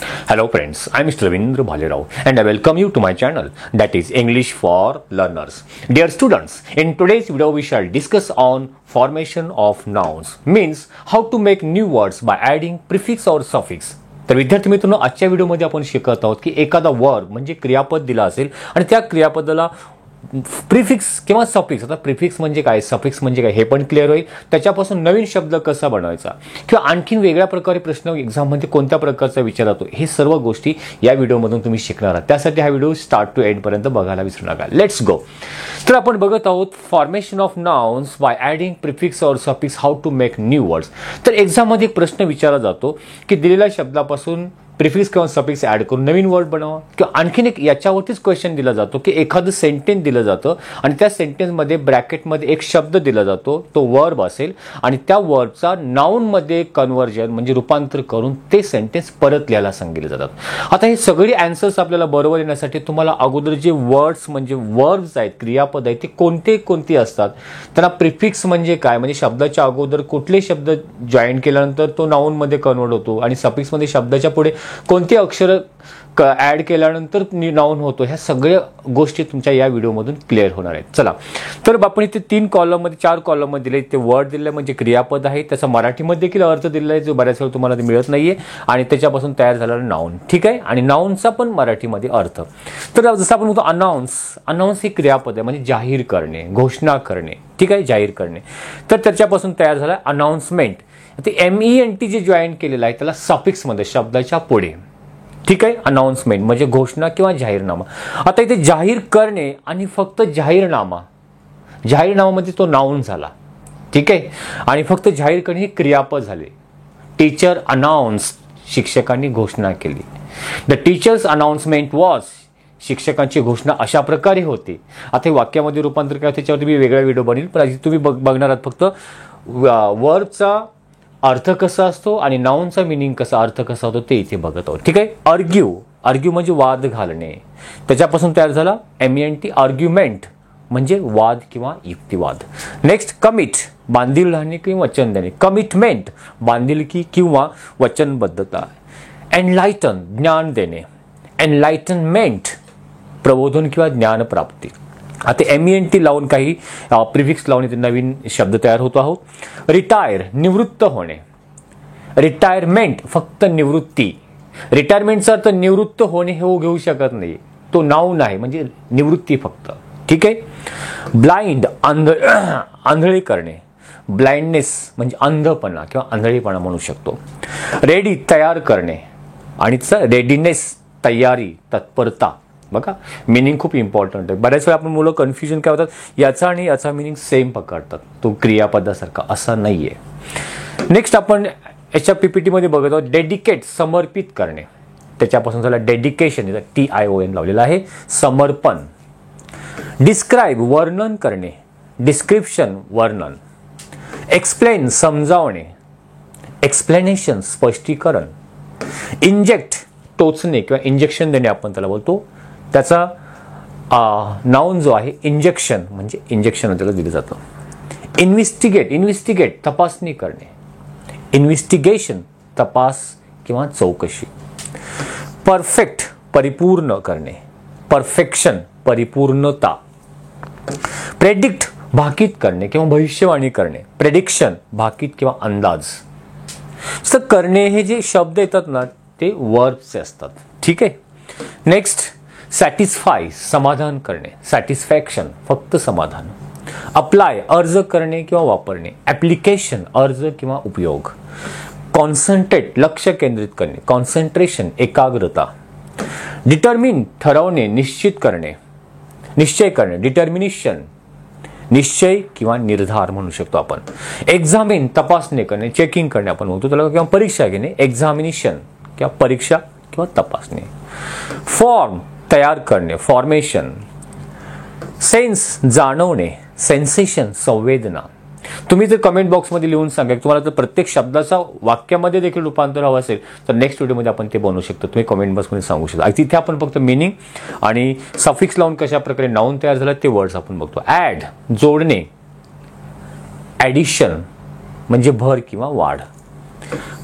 Hello friends, I am Mr. Ravindra Bhalerao and I welcome you to my channel, that is English for Learners. Dear students, in today's video we shall discuss on formation of nouns, means how to make new words by adding prefix or suffix. तर विद्यार्थी मित्रांनो, आजच्या व्हिडिओमध्ये आपण शिकत आहोत की एखादा वर्ब म्हणजे क्रियापद दिला असेल आणि त्या क्रियापदाला प्रिफिक्स किंवा सफिक्स, आता प्रिफिक्स म्हणजे काय, सफिक्स म्हणजे काय हे पण क्लिअर होईल. त्याच्यापासून नवीन शब्द कसा बनवायचा किंवा आणखीन वेगळ्या प्रकारे प्रश्न एक्झाममध्ये कोणत्या प्रकारचा विचारतो, हे सर्व गोष्टी या व्हिडिओमधून तुम्ही शिकणार आहात. त्यासाठी हा व्हिडिओ स्टार्ट टू एंड पर्यंत बघायला विसरू नका. Let's go. तर आपण बघत आहोत formation of nouns by adding prefix or suffix, how to make new words. तर एक्झाममध्ये एक प्रश्न विचारला जातो की दिलेल्या शब्दापासून प्रिफिक्स किंवा सफिक्स ॲड करून नवीन वर्ड बनवा, किंवा आणखीन एक याच्यावरतीच क्वेश्चन दिला जातो की एखादं सेंटेन्स दिलं जातं आणि त्या सेंटेन्समध्ये ब्रॅकेटमध्ये एक शब्द दिला जातो, तो वर्ब असेल आणि त्या वर्बचा नाउनमध्ये कन्व्हर्जन म्हणजे रूपांतर करून ते सेंटेन्स परत लिहायला सांगितले जातात. आता हे सगळे आन्सर्स आपल्याला बरोबर येण्यासाठी तुम्हाला अगोदर जे वर्ड्स म्हणजे वर्ब्स आहेत, क्रियापद आहेत, ते कोणते कोणते असतात, त्यांना प्रिफिक्स म्हणजे काय, म्हणजे शब्दाच्या अगोदर कुठले शब्द जॉईन केल्यानंतर तो नाउनमध्ये कन्वर्ट होतो, आणि सफिक्समध्ये शब्दाच्या पुढे कोणती अक्षर ॲड केल्यानंतर नाउन होतो, ह्या सगळ्या गोष्टी तुमच्या या व्हिडिओमधून क्लिअर होणार आहेत. चला, तर आपण इथे 3 कॉलममध्ये 4 कॉलममध्ये दिले, ते वर्ड दिले म्हणजे क्रियापद आहे, त्याचा मराठीमध्ये देखील अर्थ दिलेला आहे जो बऱ्याच वेळा तुम्हाला मिळत नाहीये, आणि त्याच्यापासून तयार झालेला नाउन. ठीक आहे, आणि नाउनचा पण मराठीमध्ये अर्थ. तर जसं आपण म्हणतो अनाउन्स हे क्रियापद आहे, म्हणजे जाहीर करणे, घोषणा करणे. ठीक आहे, जाहीर करणे. तर त्याच्यापासून तयार झाला अनाउन्समेंट. ते MENT जे जॉईन केलेलं आहे त्याला सफिक्समध्ये शब्दाच्या पुढे. ठीक आहे, अनाउन्समेंट म्हणजे घोषणा किंवा जाहीरनामा. आता इथे जाहीर करणे आणि फक्त जाहीरनामामध्ये तो नाउन झाला. ठीक आहे, आणि फक्त जाहीर करणे हे क्रियापद झाले. टीचर अनाउन्स, शिक्षकांनी घोषणा केली. द टीचर्स अनाउन्समेंट वॉज, शिक्षकांची घोषणा अशा प्रकारे होती. आता हे वाक्यामध्ये रूपांतर काय, त्याच्यावरती मी वेगळा व्हिडिओ बनवेल, पण तुम्ही बघणार आहात फक्त वर्बचा अर्थ कसा असतो आणि नाउनचा मिनिंग कसा, अर्थ कसा होतो ते इथे बघत आहोत. ठीक आहे, आर्ग्यू म्हणजे वाद घालणे, त्याच्यापासून तयार झाला MENT, आर्ग्युमेंट म्हणजे वाद किंवा युक्तिवाद. नेक्स्ट कमिट, बांधील राहणे किंवा वचन देणे. कमिटमेंट बांधिलकी किंवा वचनबद्धता. एनलाइटन ज्ञान देणे. एनलाइटनमेंट प्रबोधन किंवा ज्ञान प्राप्ती. आता MENT लावून काही प्रिफिक्स लावून इथे नवीन शब्द तयार होतो आहोत. रिटायर निवृत्त होणे. रिटायरमेंट फक्त निवृत्ती. रिटायरमेंटचा अर्थ निवृत्त होणे हे घेऊ शकत नाही, तो नाउन आहे म्हणजे निवृत्ती फक्त. ठीक आहे. ब्लाइंड आंधळे करणे. ब्लाइंडनेस म्हणजे अंधपणा किंवा आंधळेपणा म्हणू शकतो. रेडी तयार करणे, आणि रेडीनेस तयारी, तत्परता. बघा, मिनिंग खूप इम्पॉर्टंट आहे. बऱ्याच वेळा आपण मुलं कन्फ्युजन काय होतात, याचा आणि याचा मिनिंग सेम पकडतात, तो क्रियापदासारखा असा नाहीये. नेक्स्ट आपण याच्या PPT मध्ये बघत आहोत डेडिकेट समर्पित करणे. त्याच्यापासून झाला डेडिकेशन, TION लावलेला आहे, समर्पण. डिस्क्राईब वर्णन करणे. डिस्क्रिप्शन वर्णन. एक्सप्लेन समजावणे. एक्सप्लेनेशन स्पष्टीकरण. इंजेक्ट टोचणे किंवा इंजेक्शन देणे आपण त्याला बोलतो, त्याचा नाउन जो आहे इंजेक्शन म्हणजे इंजेक्शन त्याला दिलं जातं. इन्व्हेस्टिगेट तपासणी करणे. इन्व्हेस्टिगेशन तपास किंवा चौकशी. परफेक्ट परिपूर्ण करणे. परफेक्शन परिपूर्णता. प्रेडिक्ट भाकीत करणे किंवा भविष्यवाणी करणे. प्रेडिक्शन भाकीत किंवा अंदाज. तर करणे हे जे शब्द येतात ना ते वर्बचे असतात. ठीक आहे. नेक्स्ट सॅटिस्फाय समाधान करणे. सॅटिस्फॅक्शन फक्त समाधान. अप्लाय अर्ज करणे किंवा वापरणे. ॲप्लिकेशन अर्ज किंवा उपयोग. कॉन्सन्ट्रेट लक्ष केंद्रित करणे. कॉन्सन्ट्रेशन एकाग्रता. डिटर्मिन ठरवणे, निश्चित करणे, निश्चय करणे. डिटर्मिनेशन निश्चय किंवा निर्धार म्हणू शकतो आपण. एक्झामिन तपासणी करणे, चेकिंग करणे आपण म्हणतो त्याला, किंवा परीक्षा घेणे. एक्झामिनेशन किंवा परीक्षा किंवा तपासणी. फॉर्म तयार करणे. फॉर्मेशन. सेन्स जाणवणे. सेन्सेशन संवेदना. तुम्ही जर कमेंट बॉक्समध्ये लिहून सांगा तुम्हाला जर प्रत्येक शब्दाचा वाक्यामध्ये देखील रूपांतर हवं असेल तर नेक्स्ट व्हिडिओमध्ये आपण ते बनवू शकतो. तुम्ही कमेंट बॉक्समध्ये सांगू शकता. तिथे आपण फक्त मिनिंग आणि सफिक्स लावून कशा प्रकारे नाउन तयार झालं ते वर्ड्स आपण बघतो. ॲड जोडणे. ॲडिशन म्हणजे भर किंवा वाढ.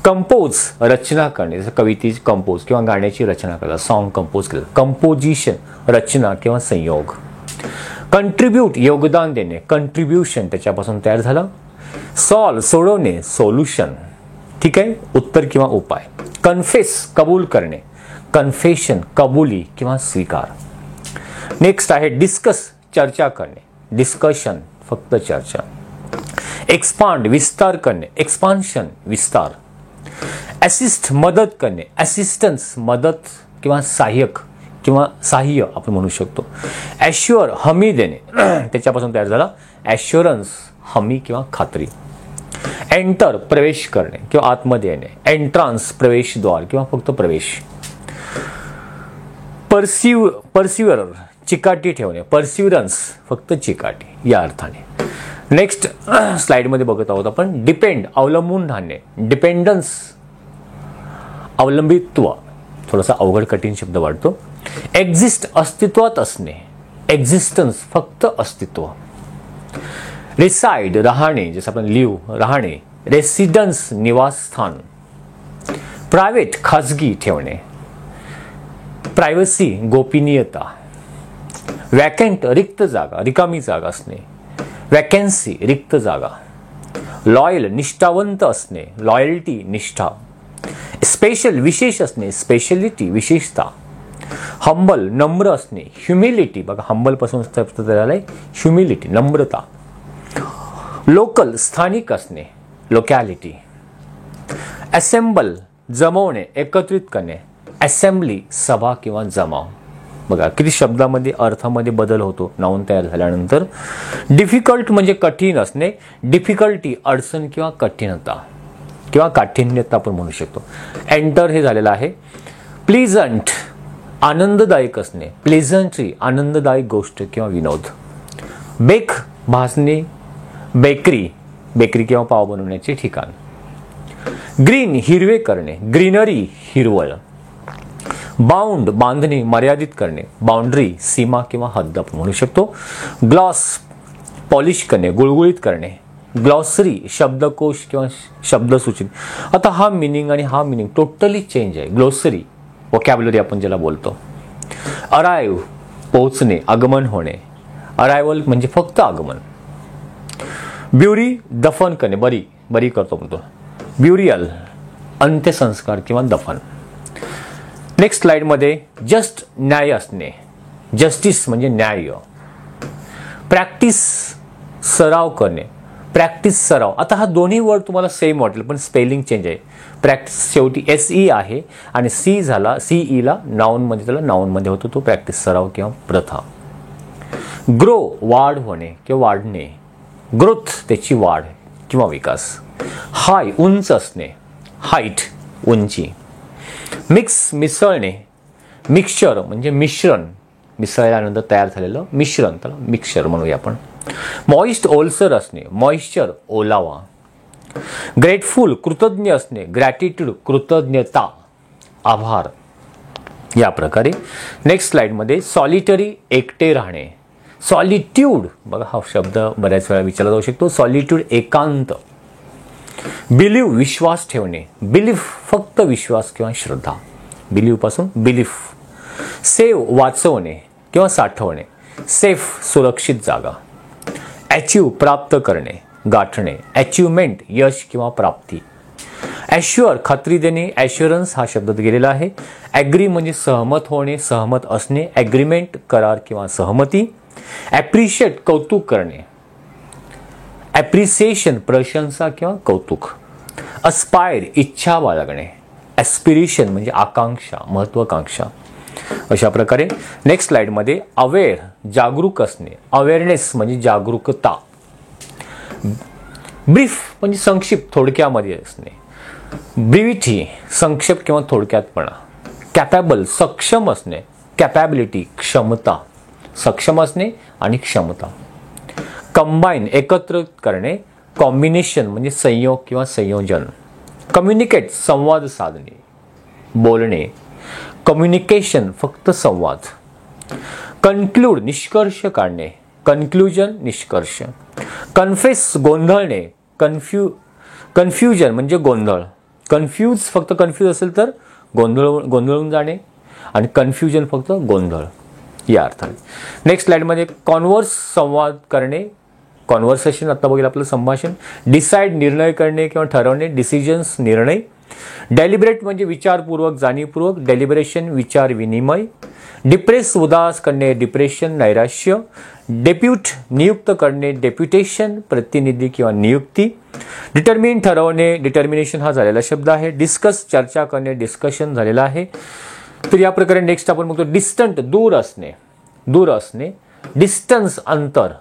कंपोज रचना करणे, जसं कवितेची कंपोज किंवा गाण्याची रचना करतात, सॉन्ग कंपोज केलं, कंपोजिशन रचना किंवा संयोग. कंट्रीब्यूट योगदान देणे, कंट्रीब्युशन त्याच्यापासून तयार झालं. सॉल्व सोडवणे, सोल्युशन, ठीक आहे, उत्तर किंवा उपाय. कन्फेस कबूल करणे, कन्फेशन कबुली किंवा स्वीकार. नेक्स्ट आहे डिस्कस चर्चा करणे, डिस्कशन फक्त चर्चा. एक्सपांड विस्तार करणे, एक्सपान्शन विस्तार. असिस्ट मदत करणे, असिस्टन्स मदत किंवा सहाय्यक किंवा सहाय्य आपण म्हणू शकतो. ॲश्युअर हमी देणे, त्याच्यापासून तयार झाला ॲश्युरन्स हमी किंवा खात्री. एंटर प्रवेश करणे किंवा आतमध्ये येणे, एंट्रान्स प्रवेशद्वार किंवा फक्त प्रवेश. परसिव्हर चिकाटी ठेवणे, परसिव्हरन्स फक्त चिकाटी या अर्थाने. नेक्स्ट स्लाइडमध्ये बघत आहोत आपण डिपेंड अवलंबून राहणे, डिपेंडन्स अवलंबित्व, थोडासा अवघड कठीण शब्द वाटतो. एक्झिस्ट अस्तित्वात असणे, एक्झिस्टन्स फक्त अस्तित्व. रिसाइड राहणे, जसं आपण लिव्ह राहणे, रेसिडन्स निवासस्थान. प्रायव्हेट खाजगी ठेवणे, प्रायव्हसी गोपनीयता. वॅकंट रिक्त जागा, रिकामी जागा असणे, वॅकन्सी रिक्त जागा. लॉयल निष्ठावंत असणे, लॉयल्टी निष्ठा. स्पेशल विशेष असणे, स्पेशलिटी विशेषता. हंबल नम्र असणे, ह्युमिलिटी, बघा हंबल पासून झालंय ह्युमिलिटी नम्रता. लोकल स्थानिक असणे, लोकॅलिटी. असेंबल जमवणे, एकत्रित करणे, असेंब्ली सभा किंवा जमाव. बघा किती शब्दामध्ये अर्थामध्ये बदल होतो नाऊन तयार झाल्यानंतर. डिफिकल्ट म्हणजे कठीण असणे, डिफिकल्टी अडचण किंवा कठीणता किंवा काठिण्यता आपण म्हणू शकतो. एंटर हे झालेलं आहे. प्लीझंट आनंददायक असणे, प्लेझंट्री आनंददायक गोष्ट किंवा विनोद. बेक भाजणे, बेकरी बेकरी किंवा पाव बनवण्याचे ठिकाण. ग्रीन हिरवे करणे, ग्रीनरी हिरवळ. बाउंड बांधणे, मर्यादित करणे, बाउंड्री सीमा किंवा हद्द आपण म्हणू शकतो. ग्लॉस पॉलिश करणे, गुळगुळीत करणे. ग्लॉसरी शब्दकोश किंवा शब्दसूची. आता हा मिनिंग आणि हा मिनिंग टोटली चेंज आहे. ग्लोसरी वोकॅब्युलरी आपण ज्याला बोलतो. अराईव्ह पोहोचणे, आगमन होणे, अरायवल म्हणजे फक्त आगमन. ब्युरी दफन करणे, बरी करतो म्हणतो. ब्युरियल अंत्यसंस्कार किंवा दफन. नेक्स्ट स्लाइडमध्ये जस्ट न्याय असणे, जस्टिस म्हणजे न्याय. प्रॅक्टिस सराव करणे, प्रॅक्टिस सराव. आता हा दोन्ही वर्ड तुम्हाला सेम वाटेल पण स्पेलिंग चेंज आहे. प्रॅक्टिस शेवटी SE आहे आणि C झाला CE ला नाऊनमध्ये, त्याला नाऊनमध्ये होतो तो प्रॅक्टिस सराव किंवा प्रथा. ग्रो वाढ होणे किंवा वाढणे, ग्रोथ त्याची वाढ किंवा विकास. हाय उंच असणे, हाईट उंची. मिक्स मिसळणे, मिक्सचर म्हणजे मिश्रण, मिसळल्यानंतर तयार झालेलं मिश्रण, त्याला मिक्सचर म्हणूया आपण. मॉइस्ट ओलसर असणे, मॉइश्चर ओलावा. ग्रेटफुल कृतज्ञ असणे, ग्रॅटिट्यूड कृतज्ञता आभार या प्रकारे. नेक्स्ट स्लाइडमध्ये सॉलिटरी एकटे राहणे, सॉलिट्यूड, बघा हा शब्द बऱ्याच वेळा विचारला जाऊ शकतो. सॉलिट्यूड एकांत. बिलीव्ह विश्वास ठेवणे, बिलीफ फक्त विश्वास किंवा श्रद्धा, बिलीव्ह पासून बिलीफ. सेव्ह वाचवणे किंवा साठवणे, सेफ सुरक्षित जागा. अचीव प्राप्त करणे, गाठणे, अचिव्हमेंट यश किंवा प्राप्ती. ॲश्युअर खात्री देणे, ॲश्युरन्स हा शब्दात गेलेला आहे. ॲग्री म्हणजे सहमत होणे, सहमत असणे, ॲग्रीमेंट करार किंवा सहमती. ॲप्रिशिएट कौतुक करणे, ॲप्रिसिएशन प्रशंसा किंवा कौतुक. अस्पायर इच्छा बाळगणे, ॲस्पिरेशन म्हणजे आकांक्षा, महत्वाकांक्षा. अशा प्रकारे नेक्स्ट स्लाइडमध्ये अवेअर जागरूक असणे, अवेअरनेस म्हणजे जागरूकता. ब्रीफ म्हणजे संक्षिप्त थोडक्यामध्ये असणे, ब्रिव्हिटी संक्षेप किंवा थोडक्यातपणा. कॅपेबल सक्षम असणे, कॅपॅबिलिटी क्षमता, सक्षम असणे आणि क्षमता. कंबाईन एकत्र करणे, कॉम्बिनेशन म्हणजे संयोग किंवा संयोजन. कम्युनिकेट संवाद साधणे, बोलणे. कम्युनिकेशन फक्त संवाद. कन्क्लूड निष्कर्ष काढणे, कन्क्लुजन निष्कर्ष. कन्फेस गोंधळणे, कन्फ्युजन म्हणजे गोंधळ. कन्फ्यूज फक्त कन्फ्यूज असेल तर गोंधळून जाणे, आणि कन्फ्युजन फक्त गोंधळ या अर्थाने. नेक्स्ट स्लाइडमध्ये कॉन्व्हर्स संवाद करणे, कॉन्व्हर्सेशन आता बघेल आपलं संभाषण. डिसाइड निर्णय करणे किंवा ठरवणे, डिसिजन्स निर्णय. डेलिब्रेट म्हणजे विचारपूर्वक जाणीवपूर्वक, डेलिब्रेशन विचार विनिमय. डिप्रेस उदास करणे, डिप्रेशन नैराश्य. डेप्यूट नियुक्त करणे, डेप्युटेशन प्रतिनिधी किंवा नियुक्ती. डिटर्मिन ठरवणे, डिटर्मिनेशन हा झालेला शब्द आहे. डिस्कस चर्चा करणे, डिस्कशन झालेला आहे. तर या प्रकारे नेक्स्ट आपण बघतो डिस्टंट दूर असणे. डिस्टन्स अंतर.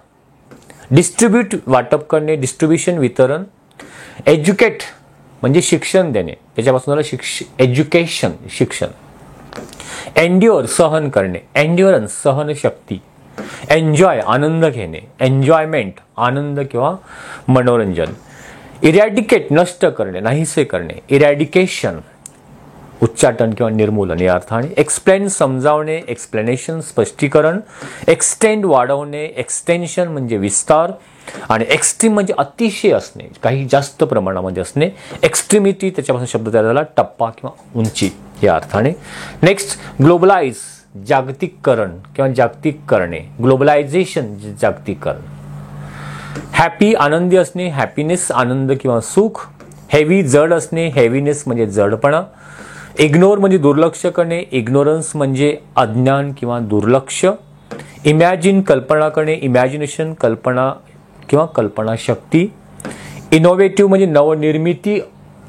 डिस्ट्रीब्यूट वाटप करणे, डिस्ट्रीब्युशन वितरण. एज्युकेट म्हणजे शिक्षण देणे, त्याच्यापासून एज्युकेशन शिक्षण. एन्ड्युअर सहन करणे, एन्ड्युरन्स सहनशक्ती. एन्जॉय आनंद घेणे, एन्जॉयमेंट आनंद किंवा मनोरंजन. इरॅडिकेट नष्ट करणे, नाहीसे करणे, इरॅडिकेशन उच्चाटन किंवा निर्मूलन या अर्थाने. एक्सप्लेन समजावणे, एक्सप्लेनेशन स्पष्टीकरण. एक्सटेंड वाढवणे, एक्सटेन्शन म्हणजे विस्तार. आणि एक्स्ट्रीम म्हणजे अतिशय असणे, काही जास्त प्रमाणामध्ये असणे. एक्स्ट्रीमिटी त्याच्यापासून शब्द तयार झाला, टप्पा किंवा उंची या अर्थाने. नेक्स्ट ग्लोबलाइज जागतिककरण किंवा जागतिक करणे, ग्लोबलायझेशन जागतिकरण. हॅपी आनंदी असणे, हॅपीनेस आनंद किंवा सुख. हेवी जड असणे, हेवीनेस म्हणजे जडपणा. इग्नोर म्हणजे दुर्लक्ष करणे, इग्नोरन्स म्हणजे अज्ञान किंवा दुर्लक्ष. इमॅजिन कल्पना करणे, इमॅजिनेशन कल्पना किंवा कल्पनाशक्ती. इनोव्हेटिव्ह म्हणजे नवनिर्मिती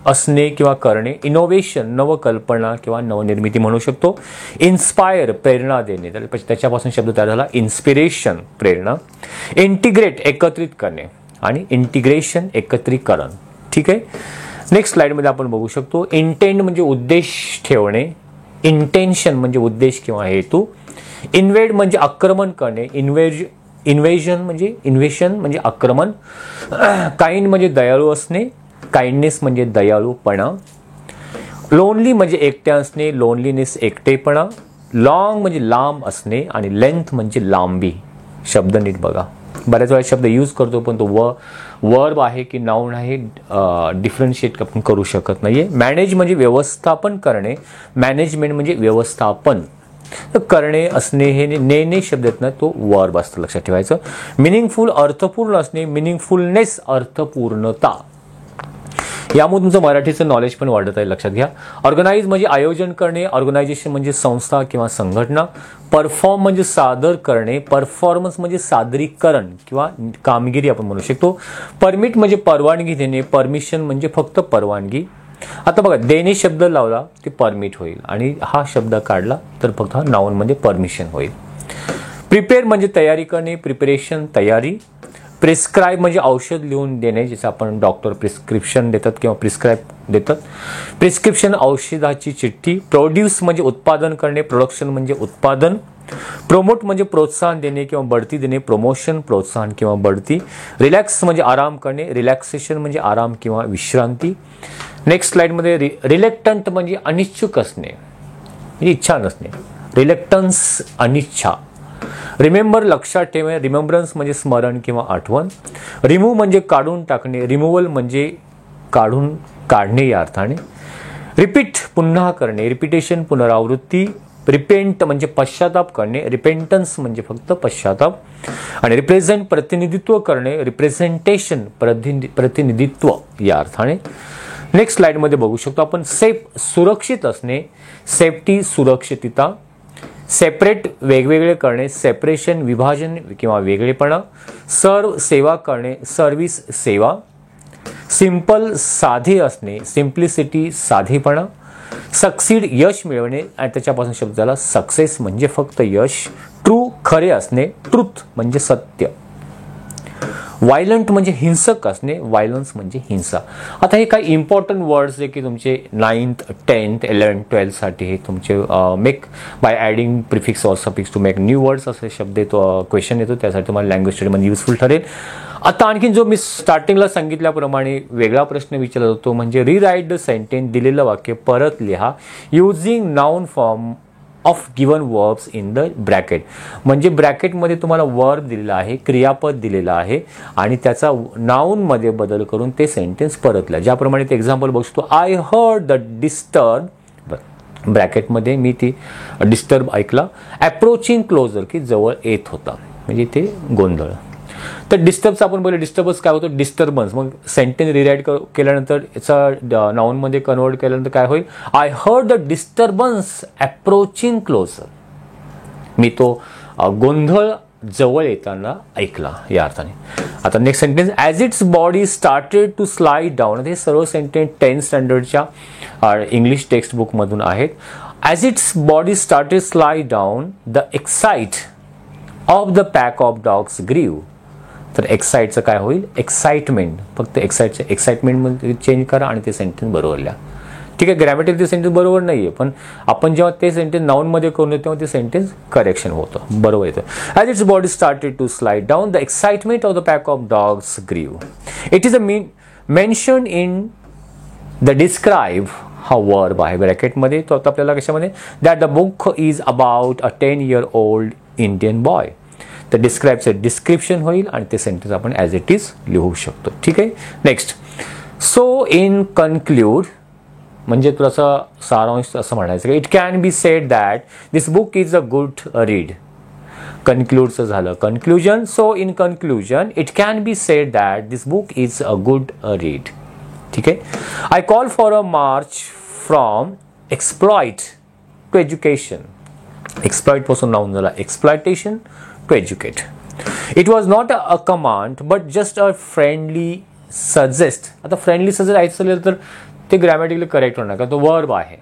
असणे किंवा करणे, इनोव्हेशन नवकल्पना किंवा नवनिर्मिती म्हणू शकतो. इन्स्पायर प्रेरणा देणे, त्याच्यापासून शब्द तयार झाला इन्स्पिरेशन प्रेरणा. इंटिग्रेट एकत्रित करणे आणि इंटिग्रेशन एकत्रीकरण. ठीक आहे. नेक्स्ट स्लाइडमध्ये आपण बघू शकतो इंटेंड म्हणजे उद्देश ठेवणे, इंटेन्शन म्हणजे उद्देश किंवा हेतू. इन्वेड म्हणजे आक्रमण करणे, इन्व्हेजन म्हणजे आक्रमण. काइंड म्हणजे दयाळू असणे, काइंडनेस म्हणजे दयाळूपणा. लोनली म्हणजे एकटे असणे, लोनलीनेस एकटेपणा. लॉंग म्हणजे लांब असणे आणि लेंथ म्हणजे लांबी. शब्द नीट बघा, बऱ्याच वेळा शब्द यूज करतो पण तो वर्ब आहे की नाउन आहे डिफरन्शिएट आपण करू शकत नाहीये. मॅनेज म्हणजे व्यवस्थापन करणे, मॅनेजमेंट म्हणजे व्यवस्थापन. तर करणे असणे हे ने शब्द आहेत ना, तो वर्ब असतं, लक्षात ठेवायचं. मिनिंगफुल अर्थपूर्ण असणे, मिनिंगफुलनेस अर्थपूर्णता. यामुळे तुमचं मराठीचं नॉलेज पण वाढत आहे, लक्षात घ्या. ऑर्गनाइज म्हणजे आयोजन करणे, ऑर्गनायझेशन म्हणजे संस्था किंवा संघटना. परफॉर्म म्हणजे सादर करणे, परफॉर्मन्स म्हणजे सादरीकरण किंवा कामगिरी आपण म्हणू शकतो. परमिट म्हणजे परवानगी देणे, परमिशन म्हणजे फक्त परवानगी. आता बघा, देणे शब्द लावला ते परमिट होईल आणि हा शब्द काढला तर फक्त हा नाउन म्हणजे परमिशन होईल. प्रिपेअर म्हणजे तयारी करणे, प्रिपरेशन तयारी. प्रिस्क्राईब म्हणजे औषध लिहून देणे, जसं आपण डॉक्टर प्रिस्क्रिप्शन देतात किंवा प्रिस्क्राईब देतात. प्रिस्क्रिप्शन औषधाची चिठ्ठी. प्रोड्यूस म्हणजे उत्पादन करणे, प्रोडक्शन म्हणजे उत्पादन. प्रोमोट म्हणजे प्रोत्साहन देणे किंवा बढती देणे, प्रमोशन प्रोत्साहन किंवा बढती. रिलॅक्स म्हणजे आराम करणे, रिलॅक्सेशन म्हणजे आराम किंवा विश्रांती. नेक्स्ट स्लाइडमध्ये रिलेक्टंट म्हणजे अनिच्छुक असणे, म्हणजे इच्छा नसणे. रिलेक्टन्स अनिच्छा. रिमेंबर लक्षात ठेवणे, रिमेंबरन्स म्हणजे स्मरण किंवा आठवण. रिमूव्ह म्हणजे काढून टाकणे, रिमूव्हल म्हणजे काढणे या अर्थाने. रिपीट पुन्हा करणे, रिपिटेशन पुनरावृत्ती. रिपेंट म्हणजे पश्चाताप करणे, रिपेंटन्स म्हणजे फक्त पश्चाताप. आणि रिप्रेझेंट प्रतिनिधित्व करणे, रिप्रेझेंटेशन प्रतिनिधित्व या अर्थाने. नेक्स्ट स्लाइडमध्ये बघू शकतो आपण सेफ सुरक्षित असणे, सेफ्टी सुरक्षितता. सेपरेट वेगवेगळे करणे, सेपरेशन विभाजन किंवा वेगळेपणा. सर्व सेवा करणे, सर्व्हिस सेवा. सिंपल साधे असणे, सिम्प्लिसिटी साधेपणा. सक्सीड यश मिळवणे आणि त्याच्यापासून शब्द झाला सक्सेस म्हणजे फक्त यश. ट्रू खरे असणे, ट्रुथ म्हणजे सत्य. व्हायलंट म्हणजे हिंसक असणे, व्हायलन्स म्हणजे हिंसा. आता हे काही इम्पॉर्टंट वर्ड्स जे की तुमचे 9th 10th 11th 12th साठी हे तुमचे make by adding prefix or suffix to make new words असे शब्द येतो, क्वेश्चन येतो, त्यासाठी तुम्हाला लँग्वेज स्टडीमध्ये युजफुल ठरेल. आता आणखीन जो मी स्टार्टिंगला सांगितल्याप्रमाणे वेगळा प्रश्न विचारला जातो म्हणजे रिराईट द सेंटेन्स, दिलेलं वाक्य परत लिहा using noun form of given verbs in the bracket. म्हणजे ब्रॅकेटमध्ये तुम्हाला वर्ब दिलेला आहे, क्रियापद दिलेलं आहे आणि त्याचा नाऊनमध्ये बदल करून ते सेंटेन्स परतलं. ज्याप्रमाणे ते एक्झाम्पल बघू शकतो. आय हर्ड द डिस्टर्ब, ब्रॅकेटमध्ये मी ती डिस्टर्ब ऐकला, अप्रोचिंग क्लोजर की जवळ येत होता, म्हणजे ते गोंधळ. तर डिस्टर्बचं आपण बोलले, डिस्टर्बन्स काय होतं, डिस्टर्बन्स. मग सेंटेन्स रिराईट केल्यानंतर याचा नाऊनमध्ये कन्वर्ट केल्यानंतर काय होईल, I heard the disturbance approaching closer, मी तो गोंधळ जवळ येताना ऐकला या अर्थाने. आता next sentence, as its body started to slide down. हे सर्व सेंटेन्स 10th स्टँडर्डच्या इंग्लिश टेक्स्टबुकमधून आहेत. As its body started slide down the excite of the pack of dogs grieve. तर एक्साइटचं काय होईल, एक्साइटमेंट. फक्त एक्साइटमेंटमध्ये चेंज करा आणि ते सेंटेन्स बरोबर लिहा. ठीक आहे, ग्रॅमॅटिकल ते सेंटेन्स बरोबर नाही आहे, पण आपण जेव्हा ते सेंटेन्स नाऊनमध्ये करून येतो तेव्हा ते सेंटेन्स करेक्शन होतं, बरोबर येतं. As its body started to slide down the excitement of the pack of dogs grieve. It is a mention in the describe हा वर्ब आहे ब्रॅकेटमध्ये. तो आता आपल्याला कशामध्ये, that the book is about a 10-year-old Indian boy. तर डिस्क्राईबचं description होईल आणि ते सेंटेन्स आपण ॲज इट इज लिहू शकतो. ठीक आहे. नेक्स्ट, सो इन कन्क्लूड, म्हणजे थोडासा सारांश असं म्हणायचं की it can be said that this book is a good read. कन्क्लूडचं झालं conclusion. So in conclusion it can be said that this book is a good read. ठीक आहे. I call for a march from exploit to education. Exploit पासून noun झाला exploitation to educate. It was not a command but just a friendly suggest. आता friendly suggest ऐकलं तर ते grammatically correct होणार, का तो वर्ब आहे.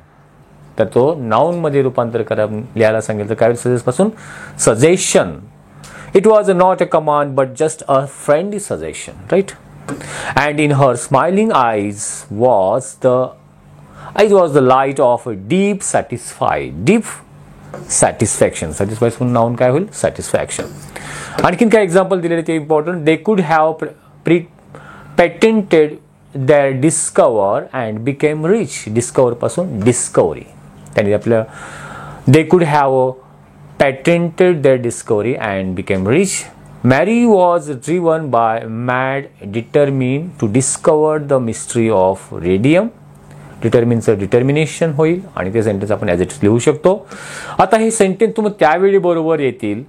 तर तो नाऊनमध्ये रूपांतर करा लिहायला सांगेल तर काय सजेस्ट पासून suggestion. It was not a command but just a friendly suggestion, right. And in her smiling eyes was the light of deep satisfaction. Satisfaction noun काय होईल, सॅटिस्फॅक्शन. आणखीन काय एक्झाम्पल दिलेले ते important. They could have patented their discover and became rich. Discover पासून discovery. त्यांनी आपल्या they could have patented their discovery and became rich. Mary was driven by mad determined to discover the mystery of radium. डिटर्मिनचं determination होईल आणि ते sentence आपण as it is लिहू शकतो. आता हे सेंटेन्स तुम्ही त्यावेळी बरोबर येतील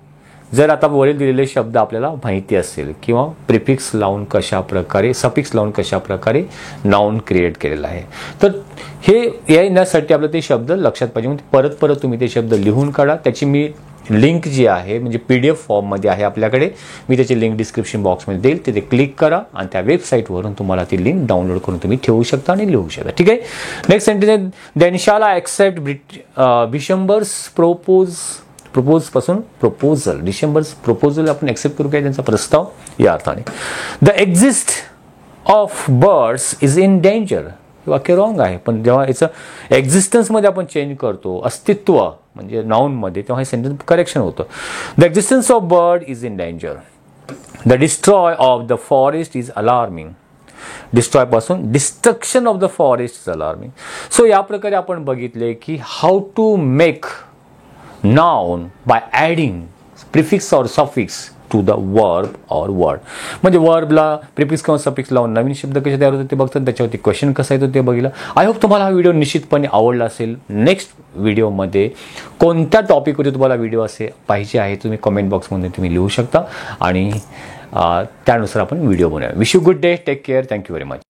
जर आता वरील दिलेले शब्द आपल्याला माहिती असेल किंवा प्रिफिक्स लावून कशा प्रकारे, सफिक्स लावून कशा प्रकारे नाउन क्रिएट केलेलं आहे. तर हे येण्यासाठी आपल्याला ते शब्द लक्षात पाहिजे. म्हणजे परत तुम्ही ते शब्द लिहून काढा. त्याची मी लिंक जी आहे म्हणजे PDF फॉर्ममध्ये आहे आपल्याकडे, मी त्याची लिंक डिस्क्रिप्शन बॉक्समध्ये देईल. तिथे क्लिक करा आणि त्या वेबसाईटवरून तुम्हाला ती लिंक डाउनलोड करून तुम्ही ठेवू शकता आणि लिहू शकता. ठीक आहे. नेक्स्ट सेंटेन्स, देन शाल आय ॲक्सेप्ट बिशंबर्स प्रपोज पासून प्रपोजल. डिसेंबर्स प्रपोजल आपण ॲक्सेप्ट करू काय, त्यांचा प्रस्ताव या अर्थाने. The exist of birds is in danger. हे वाक्य रॉंग आहे, पण जेव्हा याचं एक्झिस्टन्समध्ये आपण चेंज करतो, अस्तित्व म्हणजे नाऊनमध्ये, तेव्हा हे सेंटेन्स करेक्शन होतं. The existence of bird is in danger. The destroy of the forest is alarming. Destroy पासून destruction of the forest is alarming. So या प्रकारे आपण बघितले की how to make noun by adding prefix or suffix to the verb or word. म्हणजे वर्बला prefix किंवा suffix लावून नवीन शब्द कसे तयार होतात ते बघतात, त्याच्यावरती क्वेश्चन कसा येतो ते बघितलं. आय होप तुम्हाला हा व्हिडिओ निश्चितपणे आवडला असेल. नेक्स्ट व्हिडिओमध्ये कोणत्या टॉपिकवरती तुम्हाला व्हिडिओ असे पाहिजे आहे तुम्ही कमेंट बॉक्समध्ये तुम्ही लिहू शकता आणि त्यानुसार आपण व्हिडिओ बनवूया. Wish you good day, take care, thank you very much.